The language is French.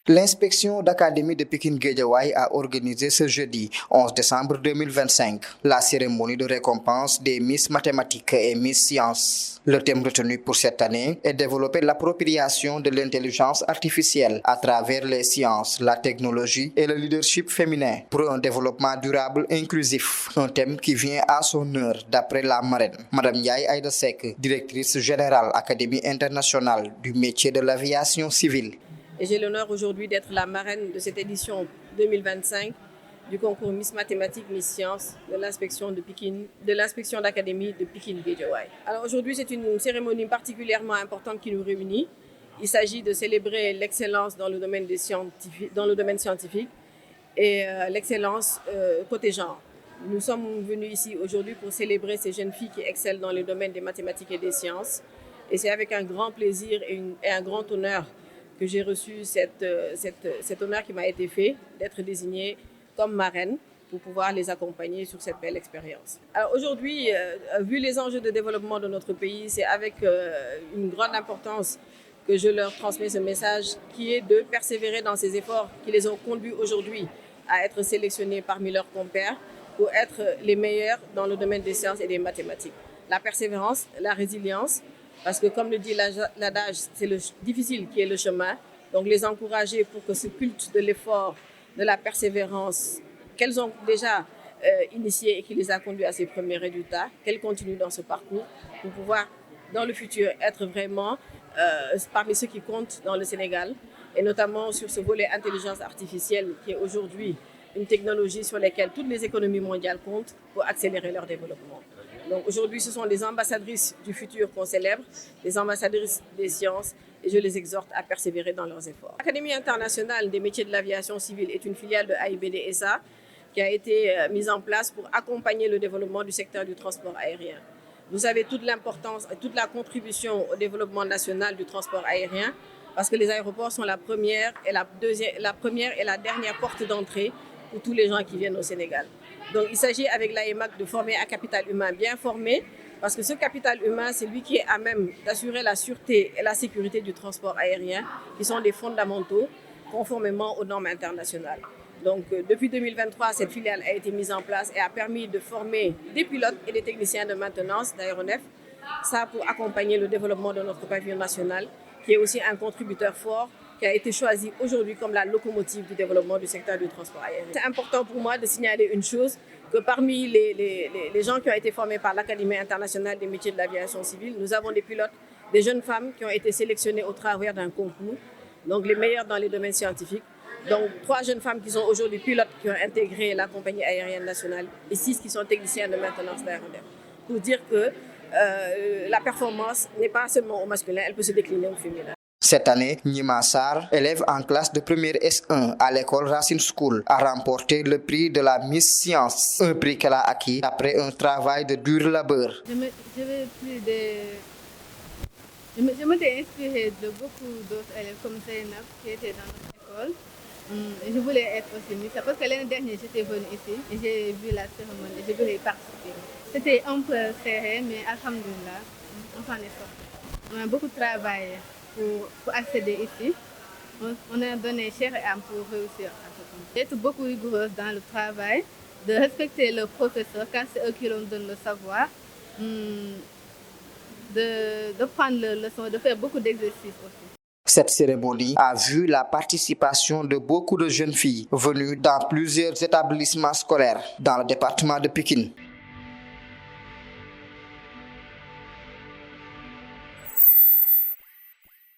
L'inspection d'académie de Pikine-Guédiawaye a organisé ce jeudi 11 décembre 2025 la cérémonie de récompense des Miss Mathématiques et Miss Sciences. Le thème retenu pour cette année est développer l'appropriation de l'intelligence artificielle à travers les sciences, la technologie et le leadership féminin pour un développement durable inclusif. Un thème qui vient à son heure d'après la marraine, Madame Ndiaye Aïda Seck, directrice générale Académie internationale du métier de l'aviation civile. Et j'ai l'honneur aujourd'hui d'être la marraine de cette édition 2025 du concours Miss Mathématiques, Miss Sciences de l'inspection d'académie de Pikine-Guédiawaye. Alors aujourd'hui, c'est une cérémonie particulièrement importante qui nous réunit. Il s'agit de célébrer l'excellence dans le domaine scientifique et l'excellence côté genre. Nous sommes venus ici aujourd'hui pour célébrer ces jeunes filles qui excellent dans le domaine des mathématiques et des sciences. Et c'est avec un grand plaisir et un grand honneur que j'ai reçu cet honneur qui m'a été fait d'être désignée comme marraine pour pouvoir les accompagner sur cette belle expérience. Alors aujourd'hui, vu les enjeux de développement de notre pays, c'est avec une grande importance que je leur transmets ce message qui est de persévérer dans ces efforts qui les ont conduits aujourd'hui à être sélectionnés parmi leurs compères pour être les meilleurs dans le domaine des sciences et des mathématiques. La persévérance, la résilience, parce que comme le dit l'adage, c'est le difficile qui est le chemin. Donc les encourager pour que ce culte de l'effort, de la persévérance, qu'elles ont déjà initié et qui les a conduits à ces premiers résultats, qu'elles continuent dans ce parcours pour pouvoir, dans le futur, être vraiment parmi ceux qui comptent dans le Sénégal, et notamment sur ce volet intelligence artificielle qui est aujourd'hui une technologie sur laquelle toutes les économies mondiales comptent pour accélérer leur développement. Donc aujourd'hui, ce sont des ambassadrices du futur qu'on célèbre, des ambassadrices des sciences, et je les exhorte à persévérer dans leurs efforts. L'Académie internationale des métiers de l'aviation civile est une filiale de AIBD SA qui a été mise en place pour accompagner le développement du secteur du transport aérien. Vous savez toute l'importance et toute la contribution au développement national du transport aérien, parce que les aéroports sont la première et la dernière porte d'entrée pour tous les gens qui viennent au Sénégal. Donc il s'agit avec l'AEMAC de former un capital humain bien formé, parce que ce capital humain, c'est lui qui est à même d'assurer la sûreté et la sécurité du transport aérien, qui sont des fondamentaux conformément aux normes internationales. Donc depuis 2023, cette filiale a été mise en place et a permis de former des pilotes et des techniciens de maintenance d'aéronefs, ça pour accompagner le développement de notre pavillon national, qui est aussi un contributeur fort, qui a été choisi aujourd'hui comme la locomotive du développement du secteur du transport aérien. C'est important pour moi de signaler une chose, que parmi les gens qui ont été formés par l'Académie internationale des métiers de l'aviation civile, nous avons des pilotes, des jeunes femmes qui ont été sélectionnées au travers d'un concours, donc les meilleures dans les domaines scientifiques. Donc 3 jeunes femmes qui sont aujourd'hui pilotes qui ont intégré la compagnie aérienne nationale et 6 qui sont techniciens de maintenance d'aéronefs. Pour dire que la performance n'est pas seulement au masculin, elle peut se décliner au féminin. Cette année, Nima Sarr, élève en classe de première S1 à l'école Racine School, a remporté le prix de la Miss Science, un prix qu'elle a acquis après un travail de dur labeur. Je m'étais inspirée de beaucoup d'autres élèves comme Zainab qui étaient dans notre école. Je voulais être aussi Miss parce que l'année dernière j'étais venue ici et j'ai vu la cérémonie et je voulais y participer. C'était un peu serré, mais alhamdoulilah, on s'en est sorti. On a beaucoup travaillé pour accéder ici. On a donné chair et âme pour réussir à ce concours. D'être beaucoup rigoureuse dans le travail, de respecter le professeur quand c'est eux qui nous donnent le savoir, de prendre le leçon, de faire beaucoup d'exercices aussi. Cette cérémonie a vu la participation de beaucoup de jeunes filles venues dans plusieurs établissements scolaires dans le département de Pikine.